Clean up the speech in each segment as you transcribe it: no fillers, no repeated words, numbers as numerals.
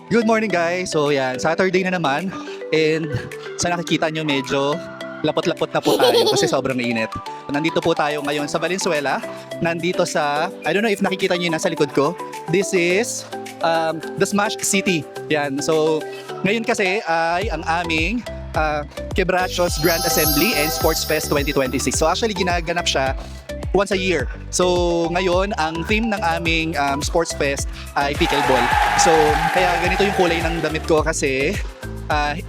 Good morning guys. So yan, Saturday na naman and sa nakikita nyo medyo lapot-lapot na po tayo kasi sobrang init. Nandito po tayo ngayon sa Valenzuela. Nandito sa, I don't know if nakikita nyo yung nasa likod ko. This is the Smash City. Yan. So ngayon kasi ay ang aming Quebrachos Grand Assembly and Sports Fest 2026. So actually ginaganap siya once a year. So ngayon, ang theme ng aming sports fest ay pickleball. So kaya ganito yung kulay ng damit ko kasi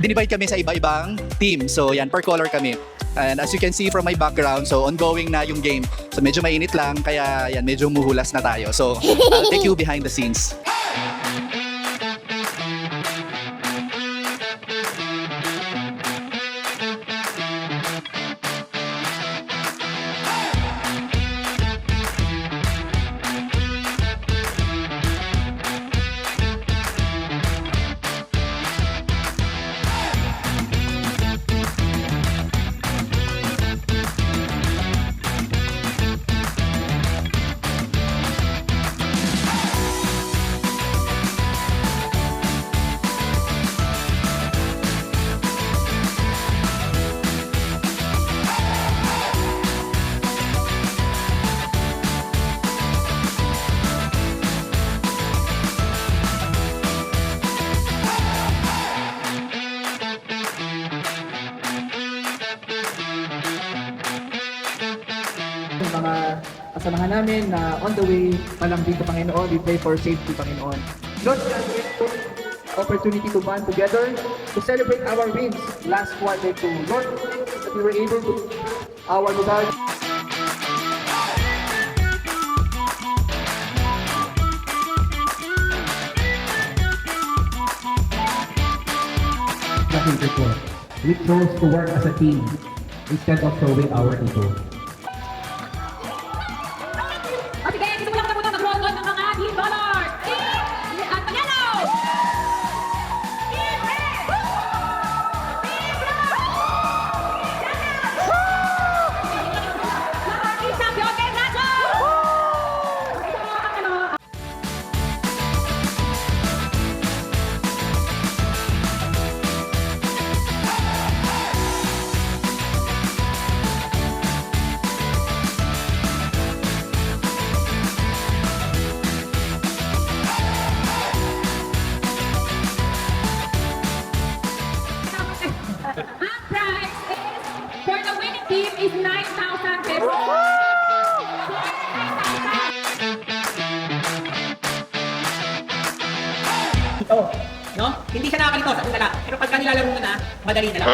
dinivide kami sa iba-ibang team. So yan, per color kami. And as you can see from my background, so ongoing na yung game. So medyo mainit lang, kaya yan, medyo muhulas na tayo. So I'll take you behind the scenes. Yung mga kasamahan namin na on the way pa lang dito, Panginoon, we pray for safety, Panginoon. Lord, we are grateful opportunity to band together to celebrate our wins last quarter to Lord, that we were able to our lugar. We chose to work as a team instead of showing our ego. O sige, simulan ko na muna mag-roll call ng mga team color. Team at Pagano! Team Red! Team Blue! Mga team champion, Team Nacho! Ito ang ano, ang prize is, for the winning team is 9,000 pesos. Ito, no? Hindi siya nakakalito sa dala. Pero pagka nilalaro mo na, madali na lang.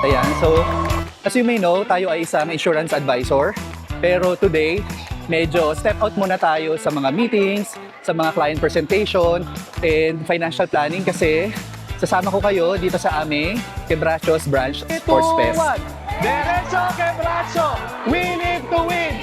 Ayan, so as you may know, tayo ay isang insurance advisor. Pero today, medyo step out muna tayo sa mga meetings, sa mga client presentation, and financial planning kasi sasama ko kayo dito sa aming Quebrachos Branch Sports Fest. Derecho que brazo! We need to win!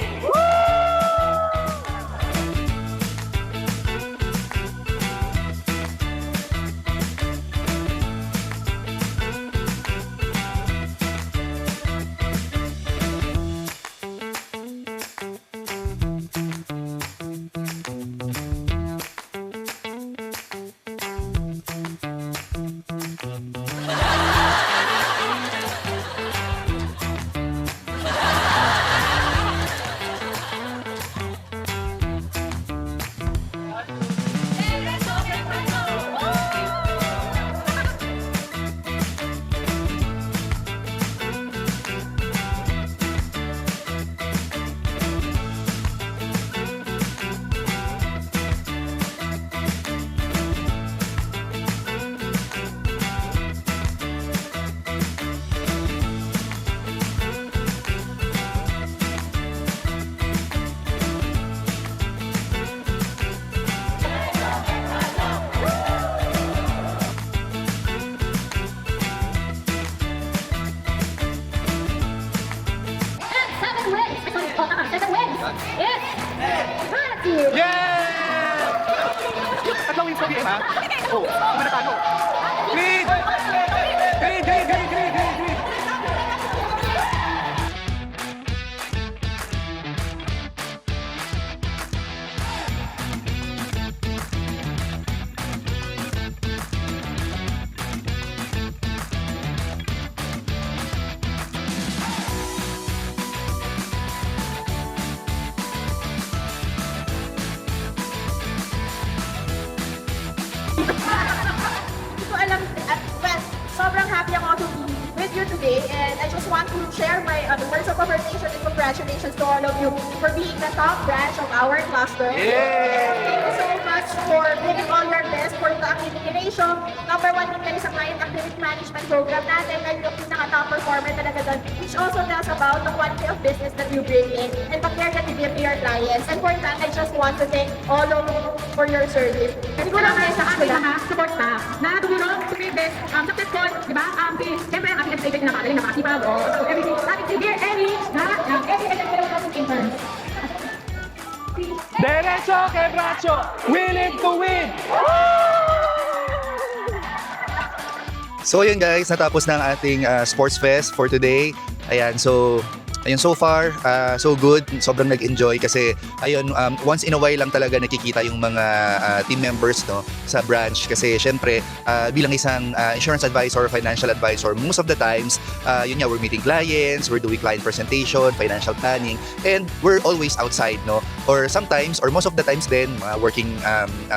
Yes! Matthew! Tatlong wins ko ha? Oh, manatalo. Green! Green, green, green, green, green, green. want to share my words of appreciation and congratulations to all of you for being the top branch of our cluster. Thank you so much for giving all your best for the activity ratio. Number 1 din kayo sa client activity management program natin. Kayo yung pinaka-top performer talaga doon, which also tells about the quality of business that you bring in and the care that you give to your clients. And for that, I just want to thank all of you for your service. Siguro nga sa ating mga support staff na tumulong to make this successful, di ba? Siyempre, ang ating administrator na nakagaling, nakakasipag, so everything. Ating si Dear Ellie, na Ellie and the interns. Derecho que brazo, willing to win. So yun guys, natapos na ang ating sports fest for today. Ayan, so so far, so good. Sobrang nag-enjoy kasi ayun, once in a while lang talaga nakikita yung mga team members no sa branch kasi syempre bilang isang insurance advisor, financial advisor, most of the times yun nga, we're meeting clients, we're doing client presentation, financial planning, and we're always outside no, or sometimes or most of the times din working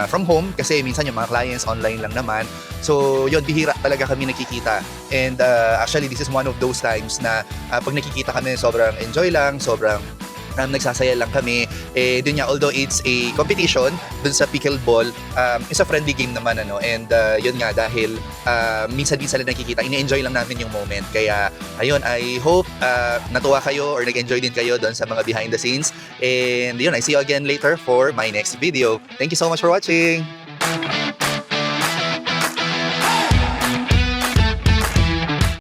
from home kasi minsan yung mga clients online lang naman. So yun, bihira talaga kami nakikita, and actually this is one of those times na pag nakikita kami sobrang enjoy lang, sobrang nagsasaya lang kami. Dun nga, although it's a competition dun sa pickleball, it's a friendly game naman ano, and yun nga, dahil minsan-minsan lang nakikita, ini-enjoy lang namin yung moment. Kaya ayun, I hope natuwa kayo or nag-enjoy din kayo dun sa mga behind the scenes, and yun, I see you again later for my next video. Thank you so much for watching!